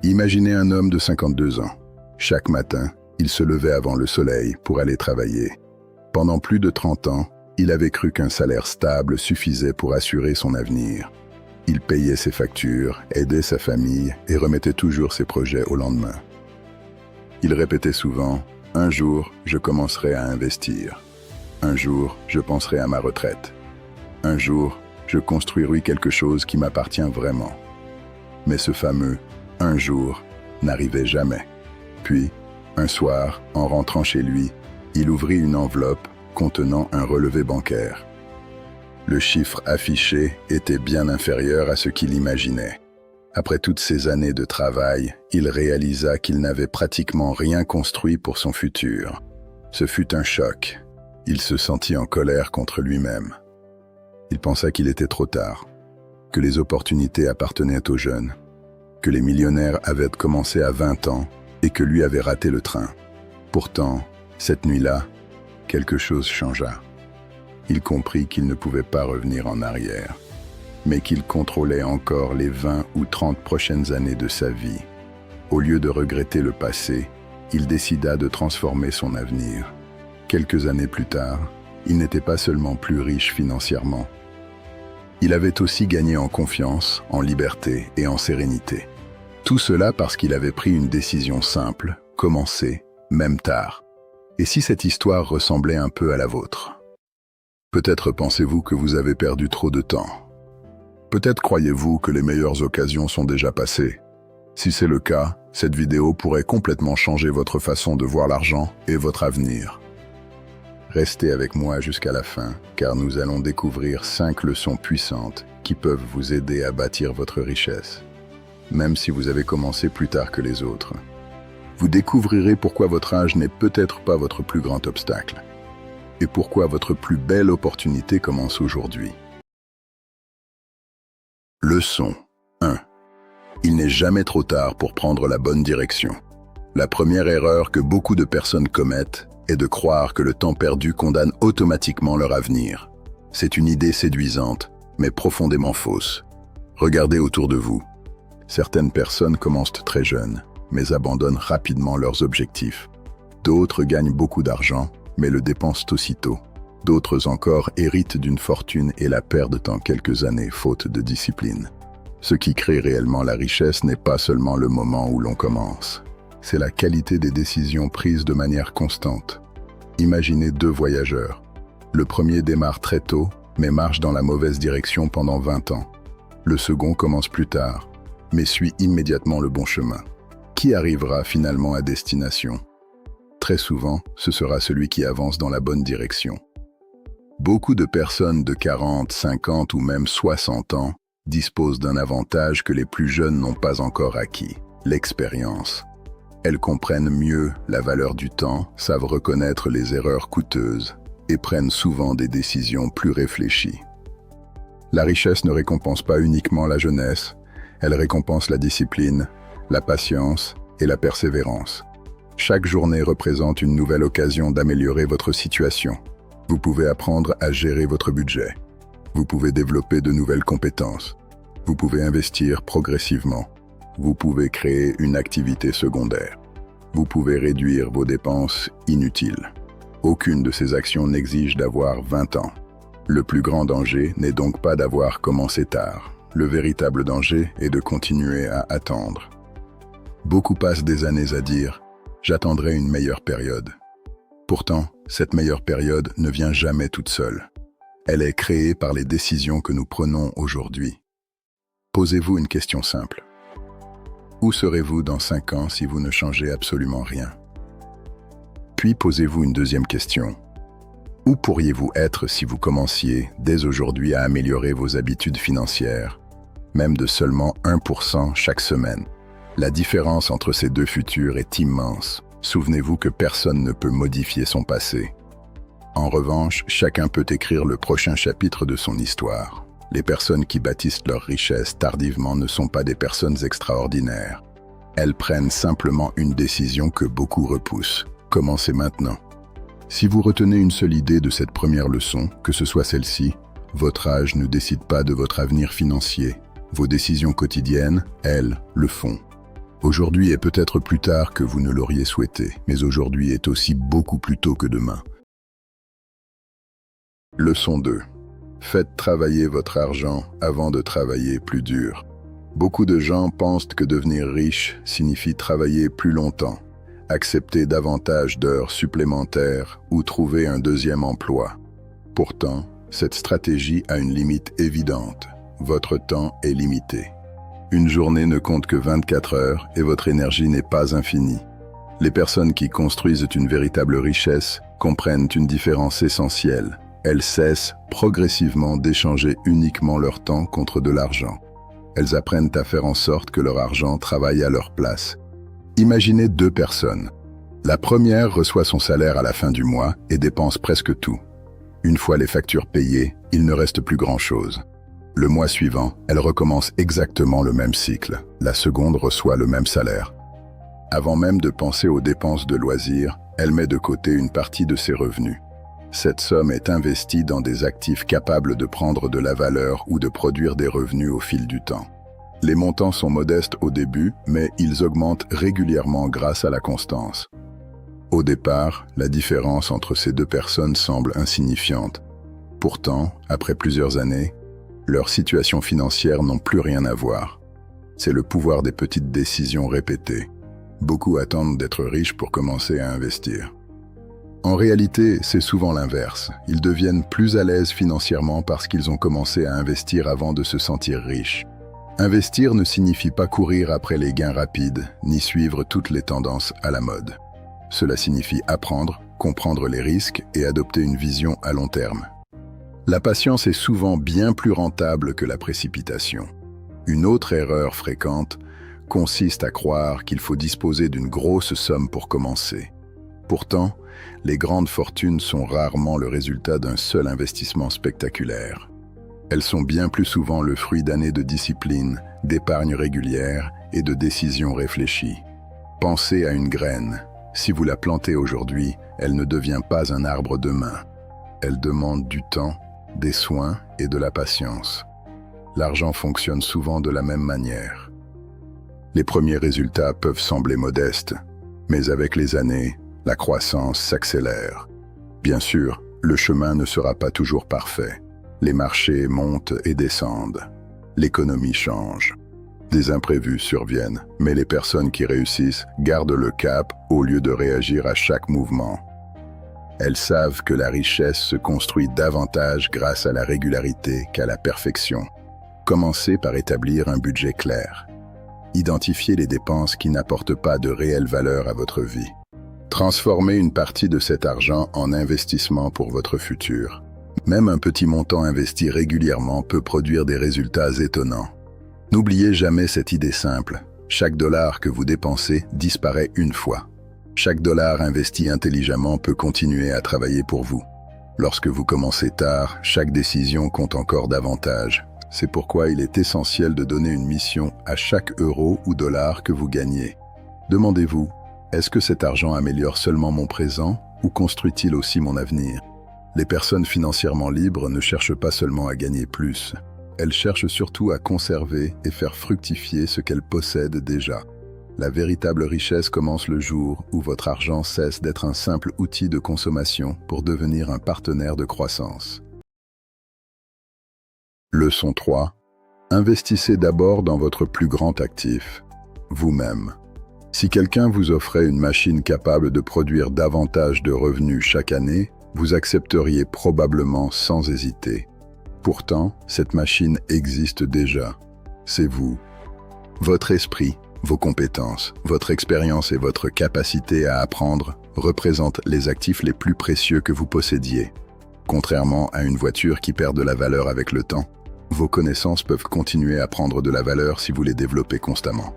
Imaginez un homme de 52 ans. Chaque matin, il se levait avant le soleil pour aller travailler. Pendant plus de 30 ans, il avait cru qu'un salaire stable suffisait pour assurer son avenir. Il payait ses factures, aidait sa famille et remettait toujours ses projets au lendemain. Il répétait souvent « Un jour, je commencerai à investir. Un jour, je penserai à ma retraite. Un jour, je construirai quelque chose qui m'appartient vraiment. » Mais ce fameux « un jour » n'arrivait jamais. Puis, un soir, en rentrant chez lui, il ouvrit une enveloppe contenant un relevé bancaire. Le chiffre affiché était bien inférieur à ce qu'il imaginait. Après toutes ces années de travail, il réalisa qu'il n'avait pratiquement rien construit pour son futur. Ce fut un choc. Il se sentit en colère contre lui-même. Il pensa qu'il était trop tard, que les opportunités appartenaient aux jeunes, que les millionnaires avaient commencé à 20 ans et que lui avait raté le train. Pourtant, cette nuit-là, quelque chose changea. Il comprit qu'il ne pouvait pas revenir en arrière, mais qu'il contrôlait encore les 20 ou 30 prochaines années de sa vie. Au lieu de regretter le passé, il décida de transformer son avenir. Quelques années plus tard, il n'était pas seulement plus riche financièrement. Il avait aussi gagné en confiance, en liberté et en sérénité. Tout cela parce qu'il avait pris une décision simple, commencer, même tard. Et si cette histoire ressemblait un peu à la vôtre? Peut-être pensez-vous que vous avez perdu trop de temps. Peut-être croyez-vous que les meilleures occasions sont déjà passées. Si c'est le cas, cette vidéo pourrait complètement changer votre façon de voir l'argent et votre avenir. Restez avec moi jusqu'à la fin, car nous allons découvrir 5 leçons puissantes qui peuvent vous aider à bâtir votre richesse, même si vous avez commencé plus tard que les autres. Vous découvrirez pourquoi votre âge n'est peut-être pas votre plus grand obstacle, et pourquoi votre plus belle opportunité commence aujourd'hui. Leçon 1. Il n'est jamais trop tard pour prendre la bonne direction. La première erreur que beaucoup de personnes commettent est de croire que le temps perdu condamne automatiquement leur avenir. C'est une idée séduisante, mais profondément fausse. Regardez autour de vous. Certaines personnes commencent très jeunes, mais abandonnent rapidement leurs objectifs. D'autres gagnent beaucoup d'argent, mais le dépensent aussitôt. D'autres encore héritent d'une fortune et la perdent en quelques années, faute de discipline. Ce qui crée réellement la richesse n'est pas seulement le moment où l'on commence. C'est la qualité des décisions prises de manière constante. Imaginez 2 voyageurs. Le premier démarre très tôt, mais marche dans la mauvaise direction pendant 20 ans. Le second commence plus tard, mais suit immédiatement le bon chemin. Qui arrivera finalement à destination? Très souvent, ce sera celui qui avance dans la bonne direction. Beaucoup de personnes de 40, 50 ou même 60 ans disposent d'un avantage que les plus jeunes n'ont pas encore acquis, l'expérience. Elles comprennent mieux la valeur du temps, savent reconnaître les erreurs coûteuses et prennent souvent des décisions plus réfléchies. La richesse ne récompense pas uniquement la jeunesse, elle récompense la discipline, la patience et la persévérance. Chaque journée représente une nouvelle occasion d'améliorer votre situation. Vous pouvez apprendre à gérer votre budget. Vous pouvez développer de nouvelles compétences. Vous pouvez investir progressivement. Vous pouvez créer une activité secondaire. Vous pouvez réduire vos dépenses inutiles. Aucune de ces actions n'exige d'avoir 20 ans. Le plus grand danger n'est donc pas d'avoir commencé tard. Le véritable danger est de continuer à attendre. Beaucoup passent des années à dire « j'attendrai une meilleure période ». Pourtant, cette meilleure période ne vient jamais toute seule. Elle est créée par les décisions que nous prenons aujourd'hui. Posez-vous une question simple. Où serez-vous dans 5 ans si vous ne changez absolument rien? Puis posez-vous une deuxième question. Où pourriez-vous être si vous commenciez dès aujourd'hui à améliorer vos habitudes financières, même de seulement 1% chaque semaine? La différence entre ces 2 futurs est immense. Souvenez-vous que personne ne peut modifier son passé. En revanche, chacun peut écrire le prochain chapitre de son histoire. Les personnes qui bâtissent leur richesse tardivement ne sont pas des personnes extraordinaires. Elles prennent simplement une décision que beaucoup repoussent. Commencez maintenant. Si vous retenez une seule idée de cette première leçon, que ce soit celle-ci, votre âge ne décide pas de votre avenir financier. Vos décisions quotidiennes, elles, le font. Aujourd'hui est peut-être plus tard que vous ne l'auriez souhaité, mais aujourd'hui est aussi beaucoup plus tôt que demain. Leçon 2. Faites travailler votre argent avant de travailler plus dur. Beaucoup de gens pensent que devenir riche signifie travailler plus longtemps, accepter davantage d'heures supplémentaires ou trouver un deuxième emploi. Pourtant, cette stratégie a une limite évidente. Votre temps est limité. Une journée ne compte que 24 heures et votre énergie n'est pas infinie. Les personnes qui construisent une véritable richesse comprennent une différence essentielle. Elles cessent progressivement d'échanger uniquement leur temps contre de l'argent. Elles apprennent à faire en sorte que leur argent travaille à leur place. Imaginez deux personnes. La première reçoit son salaire à la fin du mois et dépense presque tout. Une fois les factures payées, il ne reste plus grand-chose. Le mois suivant, elle recommence exactement le même cycle. La seconde reçoit le même salaire. Avant même de penser aux dépenses de loisirs, elle met de côté une partie de ses revenus. Cette somme est investie dans des actifs capables de prendre de la valeur ou de produire des revenus au fil du temps. Les montants sont modestes au début, mais ils augmentent régulièrement grâce à la constance. Au départ, la différence entre ces deux personnes semble insignifiante. Pourtant, après plusieurs années, leurs situations financières n'ont plus rien à voir. C'est le pouvoir des petites décisions répétées. Beaucoup attendent d'être riches pour commencer à investir. En réalité, c'est souvent l'inverse. Ils deviennent plus à l'aise financièrement parce qu'ils ont commencé à investir avant de se sentir riches. Investir ne signifie pas courir après les gains rapides, ni suivre toutes les tendances à la mode. Cela signifie apprendre, comprendre les risques et adopter une vision à long terme. La patience est souvent bien plus rentable que la précipitation. Une autre erreur fréquente consiste à croire qu'il faut disposer d'une grosse somme pour commencer. Pourtant, les grandes fortunes sont rarement le résultat d'un seul investissement spectaculaire. Elles sont bien plus souvent le fruit d'années de discipline, d'épargne régulière et de décisions réfléchies. Pensez à une graine. Si vous la plantez aujourd'hui, elle ne devient pas un arbre demain. Elle demande du temps, des soins et de la patience. L'argent fonctionne souvent de la même manière. Les premiers résultats peuvent sembler modestes, mais avec les années, la croissance s'accélère. Bien sûr, le chemin ne sera pas toujours parfait. Les marchés montent et descendent. L'économie change. Des imprévus surviennent, mais les personnes qui réussissent gardent le cap au lieu de réagir à chaque mouvement. Elles savent que la richesse se construit davantage grâce à la régularité qu'à la perfection. Commencez par établir un budget clair. Identifiez les dépenses qui n'apportent pas de réelle valeur à votre vie. Transformez une partie de cet argent en investissement pour votre futur. Même un petit montant investi régulièrement peut produire des résultats étonnants. N'oubliez jamais cette idée simple. Chaque dollar que vous dépensez disparaît une fois. Chaque dollar investi intelligemment peut continuer à travailler pour vous. Lorsque vous commencez tard, chaque décision compte encore davantage. C'est pourquoi il est essentiel de donner une mission à chaque euro ou dollar que vous gagnez. Demandez-vous, est-ce que cet argent améliore seulement mon présent ou construit-il aussi mon avenir? Les personnes financièrement libres ne cherchent pas seulement à gagner plus. Elles cherchent surtout à conserver et faire fructifier ce qu'elles possèdent déjà. La véritable richesse commence le jour où votre argent cesse d'être un simple outil de consommation pour devenir un partenaire de croissance. Leçon 3. Investissez d'abord dans votre plus grand actif, vous-même. Si quelqu'un vous offrait une machine capable de produire davantage de revenus chaque année, vous accepteriez probablement sans hésiter. Pourtant, cette machine existe déjà. C'est vous. Votre esprit, vos compétences, votre expérience et votre capacité à apprendre représentent les actifs les plus précieux que vous possédiez. Contrairement à une voiture qui perd de la valeur avec le temps, vos connaissances peuvent continuer à prendre de la valeur si vous les développez constamment.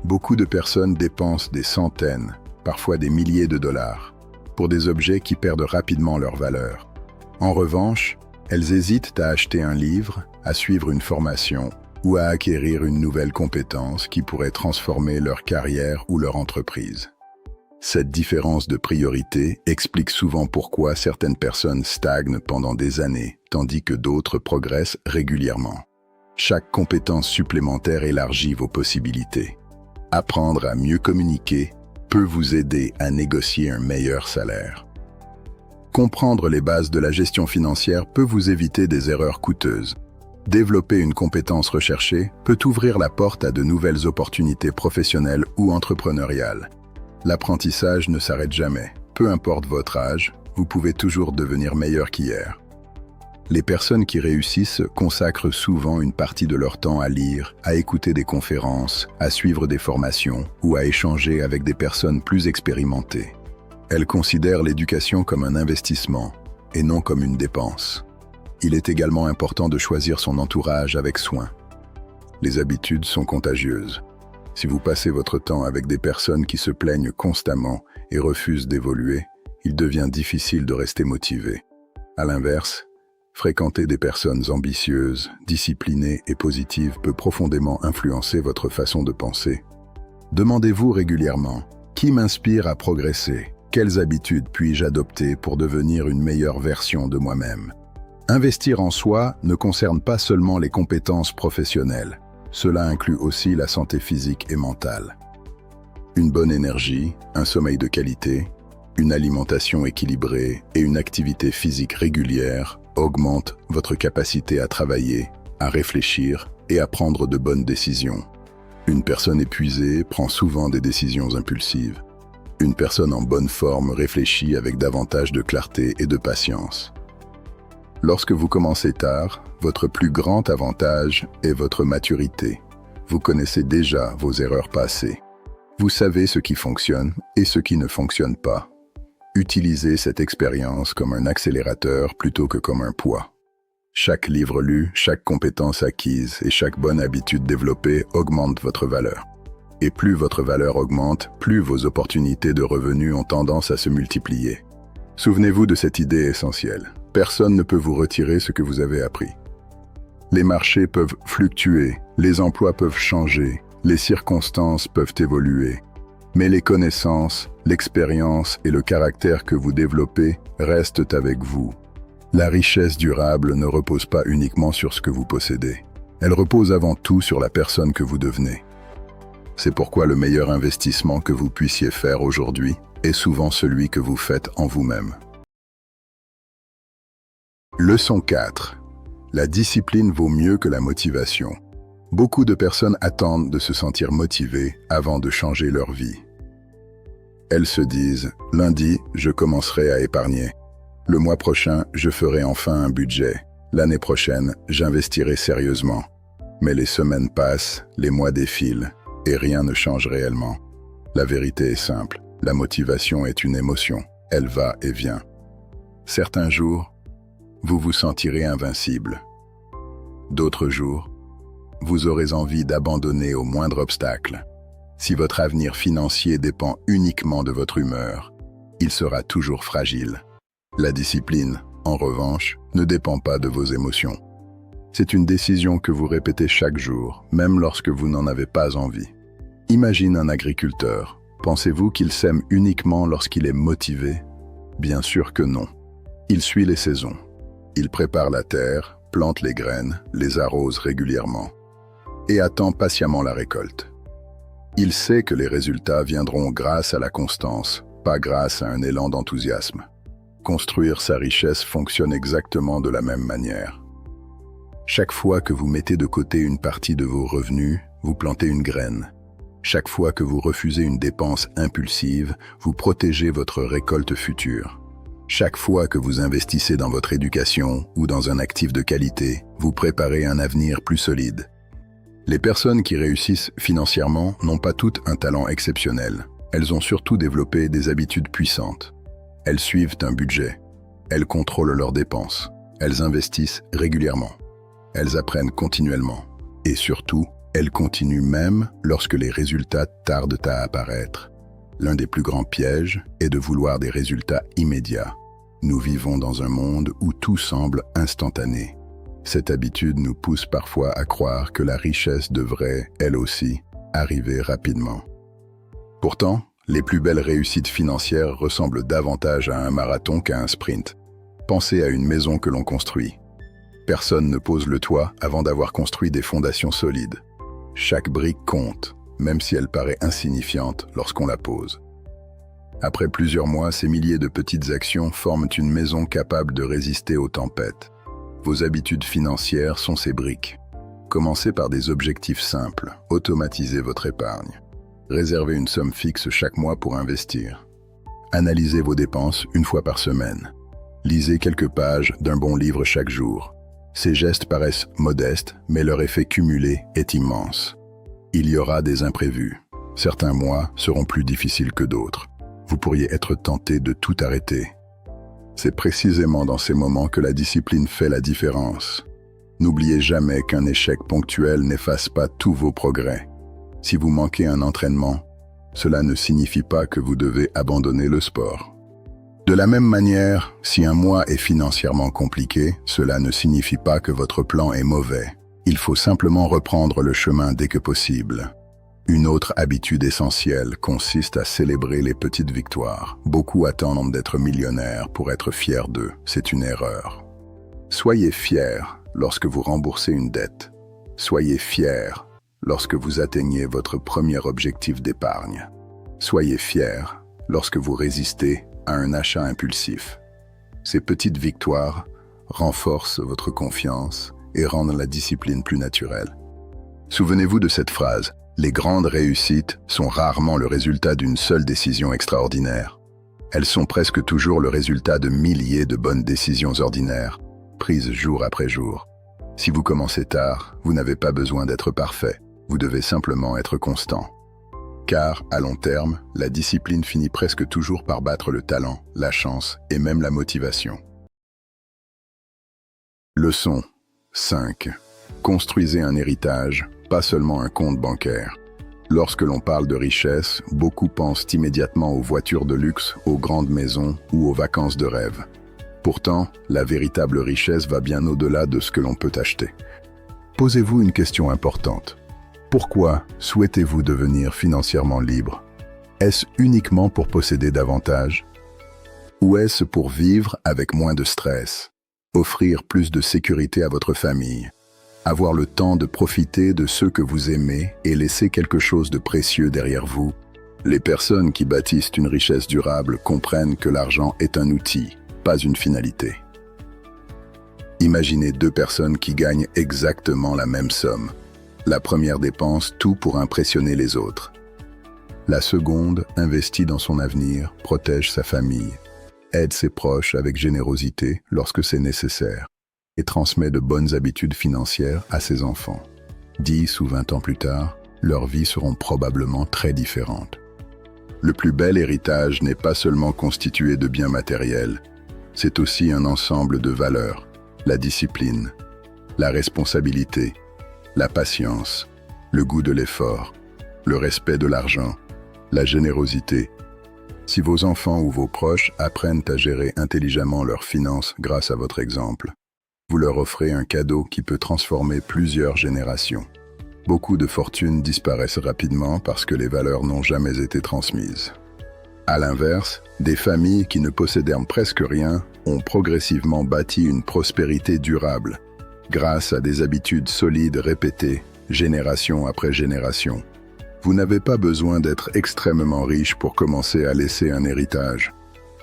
Beaucoup de personnes dépensent des centaines, parfois des milliers de dollars, pour des objets qui perdent rapidement leur valeur. En revanche, elles hésitent à acheter un livre, à suivre une formation ou à acquérir une nouvelle compétence qui pourrait transformer leur carrière ou leur entreprise. Cette différence de priorité explique souvent pourquoi certaines personnes stagnent pendant des années, tandis que d'autres progressent régulièrement. Chaque compétence supplémentaire élargit vos possibilités. Apprendre à mieux communiquer peut vous aider à négocier un meilleur salaire. Comprendre les bases de la gestion financière peut vous éviter des erreurs coûteuses. Développer une compétence recherchée peut ouvrir la porte à de nouvelles opportunités professionnelles ou entrepreneuriales. L'apprentissage ne s'arrête jamais. Peu importe votre âge, vous pouvez toujours devenir meilleur qu'hier. Les personnes qui réussissent consacrent souvent une partie de leur temps à lire, à écouter des conférences, à suivre des formations ou à échanger avec des personnes plus expérimentées. Elles considèrent l'éducation comme un investissement et non comme une dépense. Il est également important de choisir son entourage avec soin. Les habitudes sont contagieuses. Si vous passez votre temps avec des personnes qui se plaignent constamment et refusent d'évoluer, il devient difficile de rester motivé. À l'inverse, fréquenter des personnes ambitieuses, disciplinées et positives peut profondément influencer votre façon de penser. Demandez-vous régulièrement, qui m'inspire à progresser? Quelles habitudes puis-je adopter pour devenir une meilleure version de moi-même? Investir en soi ne concerne pas seulement les compétences professionnelles. Cela inclut aussi la santé physique et mentale. Une bonne énergie, un sommeil de qualité, une alimentation équilibrée et une activité physique régulière augmentent votre capacité à travailler, à réfléchir et à prendre de bonnes décisions. Une personne épuisée prend souvent des décisions impulsives. Une personne en bonne forme réfléchit avec davantage de clarté et de patience. Lorsque vous commencez tard, votre plus grand avantage est votre maturité. Vous connaissez déjà vos erreurs passées. Vous savez ce qui fonctionne et ce qui ne fonctionne pas. Utilisez cette expérience comme un accélérateur plutôt que comme un poids. Chaque livre lu, chaque compétence acquise et chaque bonne habitude développée augmente votre valeur. Et plus votre valeur augmente, plus vos opportunités de revenus ont tendance à se multiplier. Souvenez-vous de cette idée essentielle. Personne ne peut vous retirer ce que vous avez appris. Les marchés peuvent fluctuer, les emplois peuvent changer, les circonstances peuvent évoluer. Mais les connaissances, l'expérience et le caractère que vous développez restent avec vous. La richesse durable ne repose pas uniquement sur ce que vous possédez. Elle repose avant tout sur la personne que vous devenez. C'est pourquoi le meilleur investissement que vous puissiez faire aujourd'hui est souvent celui que vous faites en vous-même. Leçon 4. La discipline vaut mieux que la motivation. Beaucoup de personnes attendent de se sentir motivées avant de changer leur vie. Elles se disent « Lundi, je commencerai à épargner. Le mois prochain, je ferai enfin un budget. L'année prochaine, j'investirai sérieusement. » Mais les semaines passent, les mois défilent, et rien ne change réellement. La vérité est simple, la motivation est une émotion, elle va et vient. Certains jours, vous vous sentirez invincible. D'autres jours, vous aurez envie d'abandonner au moindre obstacle. Si votre avenir financier dépend uniquement de votre humeur, il sera toujours fragile. La discipline, en revanche, ne dépend pas de vos émotions. C'est une décision que vous répétez chaque jour, même lorsque vous n'en avez pas envie. Imagine un agriculteur. Pensez-vous qu'il sème uniquement lorsqu'il est motivé? Bien sûr que non. Il suit les saisons. Il prépare la terre, plante les graines, les arrose régulièrement et attend patiemment la récolte. Il sait que les résultats viendront grâce à la constance, pas grâce à un élan d'enthousiasme. Construire sa richesse fonctionne exactement de la même manière. Chaque fois que vous mettez de côté une partie de vos revenus, vous plantez une graine. Chaque fois que vous refusez une dépense impulsive, vous protégez votre récolte future. Chaque fois que vous investissez dans votre éducation ou dans un actif de qualité, vous préparez un avenir plus solide. Les personnes qui réussissent financièrement n'ont pas toutes un talent exceptionnel. Elles ont surtout développé des habitudes puissantes. Elles suivent un budget. Elles contrôlent leurs dépenses. Elles investissent régulièrement. Elles apprennent continuellement. Et surtout, elles continuent même lorsque les résultats tardent à apparaître. L'un des plus grands pièges est de vouloir des résultats immédiats. Nous vivons dans un monde où tout semble instantané. Cette habitude nous pousse parfois à croire que la richesse devrait, elle aussi, arriver rapidement. Pourtant, les plus belles réussites financières ressemblent davantage à un marathon qu'à un sprint. Pensez à une maison que l'on construit. Personne ne pose le toit avant d'avoir construit des fondations solides. Chaque brique compte. même si elle paraît insignifiante lorsqu'on la pose. Après plusieurs mois, ces milliers de petites actions forment une maison capable de résister aux tempêtes. Vos habitudes financières sont ces briques. Commencez par des objectifs simples. Automatisez votre épargne. Réservez une somme fixe chaque mois pour investir. Analysez vos dépenses une fois par semaine. Lisez quelques pages d'un bon livre chaque jour. Ces gestes paraissent modestes, mais leur effet cumulé est immense. Il y aura des imprévus. Certains mois seront plus difficiles que d'autres. Vous pourriez être tenté de tout arrêter. C'est précisément dans ces moments que la discipline fait la différence. N'oubliez jamais qu'un échec ponctuel n'efface pas tous vos progrès. Si vous manquez un entraînement, cela ne signifie pas que vous devez abandonner le sport. De la même manière, si un mois est financièrement compliqué, cela ne signifie pas que votre plan est mauvais. Il faut simplement reprendre le chemin dès que possible. Une autre habitude essentielle consiste à célébrer les petites victoires. Beaucoup attendent d'être millionnaires pour être fiers d'eux. C'est une erreur. Soyez fiers lorsque vous remboursez une dette. Soyez fiers lorsque vous atteignez votre premier objectif d'épargne. Soyez fiers lorsque vous résistez à un achat impulsif. Ces petites victoires renforcent votre confiance et rendent la discipline plus naturelle. Souvenez-vous de cette phrase: les grandes réussites sont rarement le résultat d'une seule décision extraordinaire. Elles sont presque toujours le résultat de milliers de bonnes décisions ordinaires, prises jour après jour. Si vous commencez tard, vous n'avez pas besoin d'être parfait. Vous devez simplement être constant. Car, à long terme, la discipline finit presque toujours par battre le talent, la chance et même la motivation. Leçon 5. Construisez un héritage, pas seulement un compte bancaire. Lorsque l'on parle de richesse, beaucoup pensent immédiatement aux voitures de luxe, aux grandes maisons ou aux vacances de rêve. Pourtant, la véritable richesse va bien au-delà de ce que l'on peut acheter. Posez-vous une question importante. Pourquoi souhaitez-vous devenir financièrement libre? Est-ce uniquement pour posséder davantage? Ou est-ce pour vivre avec moins de stress, offrir plus de sécurité à votre famille, avoir le temps de profiter de ceux que vous aimez et laisser quelque chose de précieux derrière vous? Les personnes qui bâtissent une richesse durable comprennent que l'argent est un outil, pas une finalité. Imaginez deux personnes qui gagnent exactement la même somme. La première dépense tout pour impressionner les autres. La seconde investit dans son avenir, protège sa famille, aide ses proches avec générosité lorsque c'est nécessaire et transmet de bonnes habitudes financières à ses enfants. 10 ou 20 ans plus tard, leurs vies seront probablement très différentes. Le plus bel héritage n'est pas seulement constitué de biens matériels, c'est aussi un ensemble de valeurs, la discipline, la responsabilité, la patience, le goût de l'effort, le respect de l'argent, la générosité. Si vos enfants ou vos proches apprennent à gérer intelligemment leurs finances grâce à votre exemple, vous leur offrez un cadeau qui peut transformer plusieurs générations. Beaucoup de fortunes disparaissent rapidement parce que les valeurs n'ont jamais été transmises. À l'inverse, des familles qui ne possédaient presque rien ont progressivement bâti une prospérité durable, grâce à des habitudes solides répétées, génération après génération. Vous n'avez pas besoin d'être extrêmement riche pour commencer à laisser un héritage.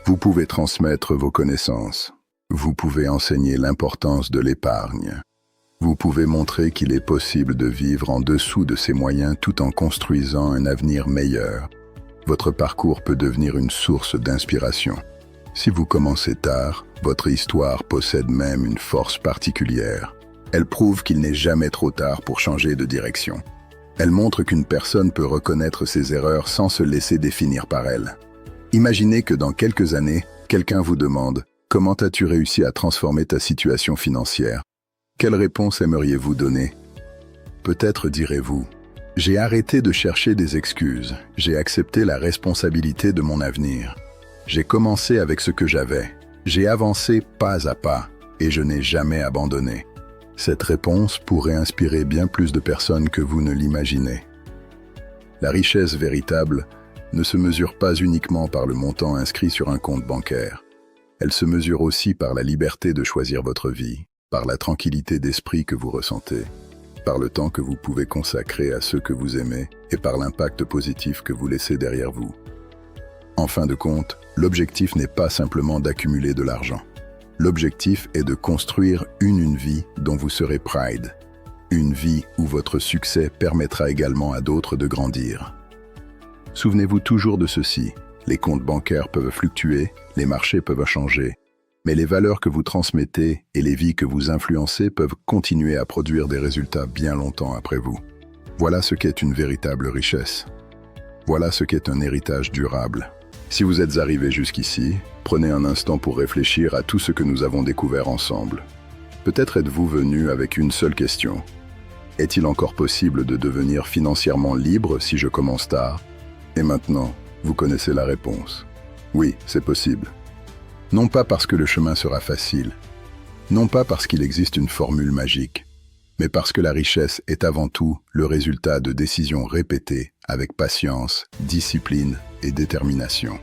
Vous pouvez transmettre vos connaissances. Vous pouvez enseigner l'importance de l'épargne. Vous pouvez montrer qu'il est possible de vivre en dessous de ses moyens tout en construisant un avenir meilleur. Votre parcours peut devenir une source d'inspiration. Si vous commencez tard, votre histoire possède même une force particulière. Elle prouve qu'il n'est jamais trop tard pour changer de direction. Elle montre qu'une personne peut reconnaître ses erreurs sans se laisser définir par elles. Imaginez que dans quelques années, quelqu'un vous demande « Comment as-tu réussi à transformer ta situation financière ?» Quelle réponse aimeriez-vous donner? Peut-être direz-vous « J'ai arrêté de chercher des excuses, j'ai accepté la responsabilité de mon avenir. J'ai commencé avec ce que j'avais, j'ai avancé pas à pas et je n'ai jamais abandonné. » Cette réponse pourrait inspirer bien plus de personnes que vous ne l'imaginez. La richesse véritable ne se mesure pas uniquement par le montant inscrit sur un compte bancaire. Elle se mesure aussi par la liberté de choisir votre vie, par la tranquillité d'esprit que vous ressentez. par le temps que vous pouvez consacrer à ceux que vous aimez et par l'impact positif que vous laissez derrière vous. En fin de compte, l'objectif n'est pas simplement d'accumuler de l'argent. L'objectif est de construire une vie dont vous serez proud. Une vie où votre succès permettra également à d'autres de grandir. Souvenez-vous toujours de ceci, les comptes bancaires peuvent fluctuer, les marchés peuvent changer, mais les valeurs que vous transmettez et les vies que vous influencez peuvent continuer à produire des résultats bien longtemps après vous. Voilà ce qu'est une véritable richesse. Voilà ce qu'est un héritage durable. Si vous êtes arrivé jusqu'ici, prenez un instant pour réfléchir à tout ce que nous avons découvert ensemble. Peut-être êtes-vous venu avec une seule question. Est-il encore possible de devenir financièrement libre si je commence tard? Et maintenant, vous connaissez la réponse. Oui, c'est possible. Non pas parce que le chemin sera facile, non pas parce qu'il existe une formule magique, mais parce que la richesse est avant tout le résultat de décisions répétées avec patience, discipline et détermination.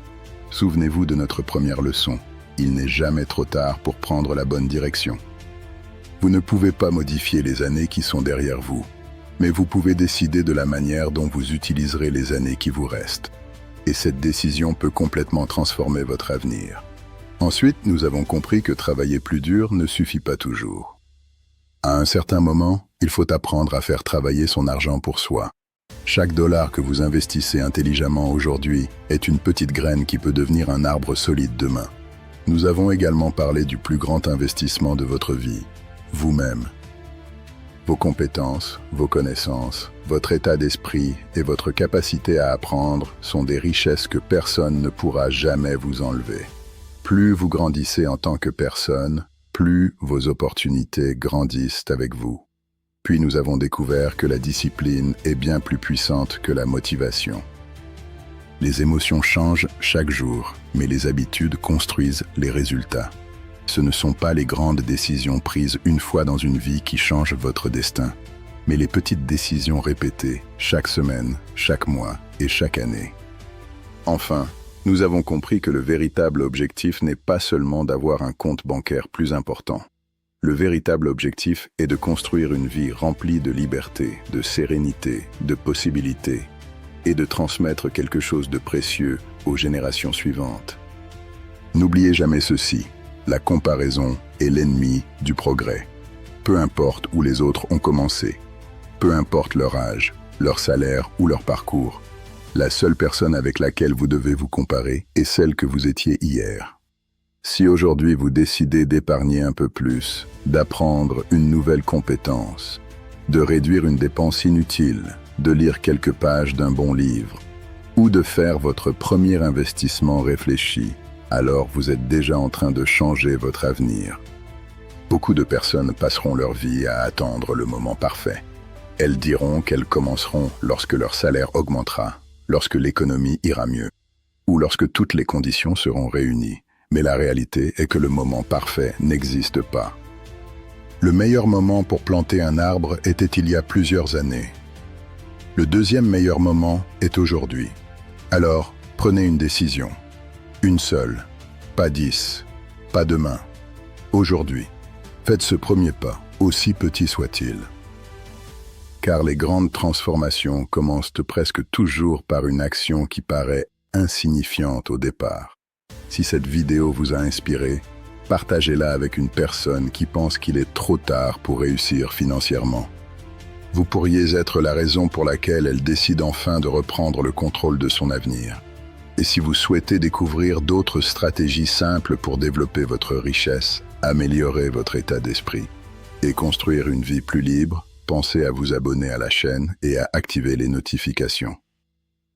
Souvenez-vous de notre première leçon. Il n'est jamais trop tard pour prendre la bonne direction. Vous ne pouvez pas modifier les années qui sont derrière vous, mais vous pouvez décider de la manière dont vous utiliserez les années qui vous restent. Et cette décision peut complètement transformer votre avenir. Ensuite, nous avons compris que travailler plus dur ne suffit pas toujours. À un certain moment, il faut apprendre à faire travailler son argent pour soi. Chaque dollar que vous investissez intelligemment aujourd'hui est une petite graine qui peut devenir un arbre solide demain. Nous avons également parlé du plus grand investissement de votre vie, vous-même. Vos compétences, vos connaissances, votre état d'esprit et votre capacité à apprendre sont des richesses que personne ne pourra jamais vous enlever. Plus vous grandissez en tant que personne, plus vos opportunités grandissent avec vous. Puis nous avons découvert que la discipline est bien plus puissante que la motivation. Les émotions changent chaque jour, mais les habitudes construisent les résultats. Ce ne sont pas les grandes décisions prises une fois dans une vie qui changent votre destin, mais les petites décisions répétées chaque semaine, chaque mois et chaque année. Enfin, nous avons compris que le véritable objectif n'est pas seulement d'avoir un compte bancaire plus important. Le véritable objectif est de construire une vie remplie de liberté, de sérénité, de possibilités, et de transmettre quelque chose de précieux aux générations suivantes. N'oubliez jamais ceci, la comparaison est l'ennemi du progrès. Peu importe où les autres ont commencé, peu importe leur âge, leur salaire ou leur parcours, la seule personne avec laquelle vous devez vous comparer est celle que vous étiez hier. Si aujourd'hui vous décidez d'épargner un peu plus, d'apprendre une nouvelle compétence, de réduire une dépense inutile, de lire quelques pages d'un bon livre, ou de faire votre premier investissement réfléchi, alors vous êtes déjà en train de changer votre avenir. Beaucoup de personnes passeront leur vie à attendre le moment parfait. Elles diront qu'elles commenceront lorsque leur salaire augmentera, lorsque l'économie ira mieux, ou lorsque toutes les conditions seront réunies. Mais la réalité est que le moment parfait n'existe pas. Le meilleur moment pour planter un arbre était il y a plusieurs années. Le deuxième meilleur moment est aujourd'hui. Alors, prenez une décision. Une seule, pas 10, pas demain. Aujourd'hui, faites ce premier pas, aussi petit soit-il. Car les grandes transformations commencent presque toujours par une action qui paraît insignifiante au départ. Si cette vidéo vous a inspiré, partagez-la avec une personne qui pense qu'il est trop tard pour réussir financièrement. Vous pourriez être la raison pour laquelle elle décide enfin de reprendre le contrôle de son avenir. Et si vous souhaitez découvrir d'autres stratégies simples pour développer votre richesse, améliorer votre état d'esprit et construire une vie plus libre, pensez à vous abonner à la chaîne et à activer les notifications.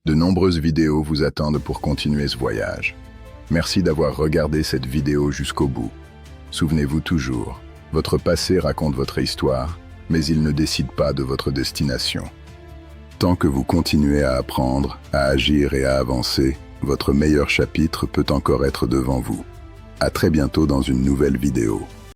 De nombreuses vidéos vous attendent pour continuer ce voyage. Merci d'avoir regardé cette vidéo jusqu'au bout. Souvenez-vous toujours, votre passé raconte votre histoire, mais il ne décide pas de votre destination. Tant que vous continuez à apprendre, à agir et à avancer, votre meilleur chapitre peut encore être devant vous. À très bientôt dans une nouvelle vidéo.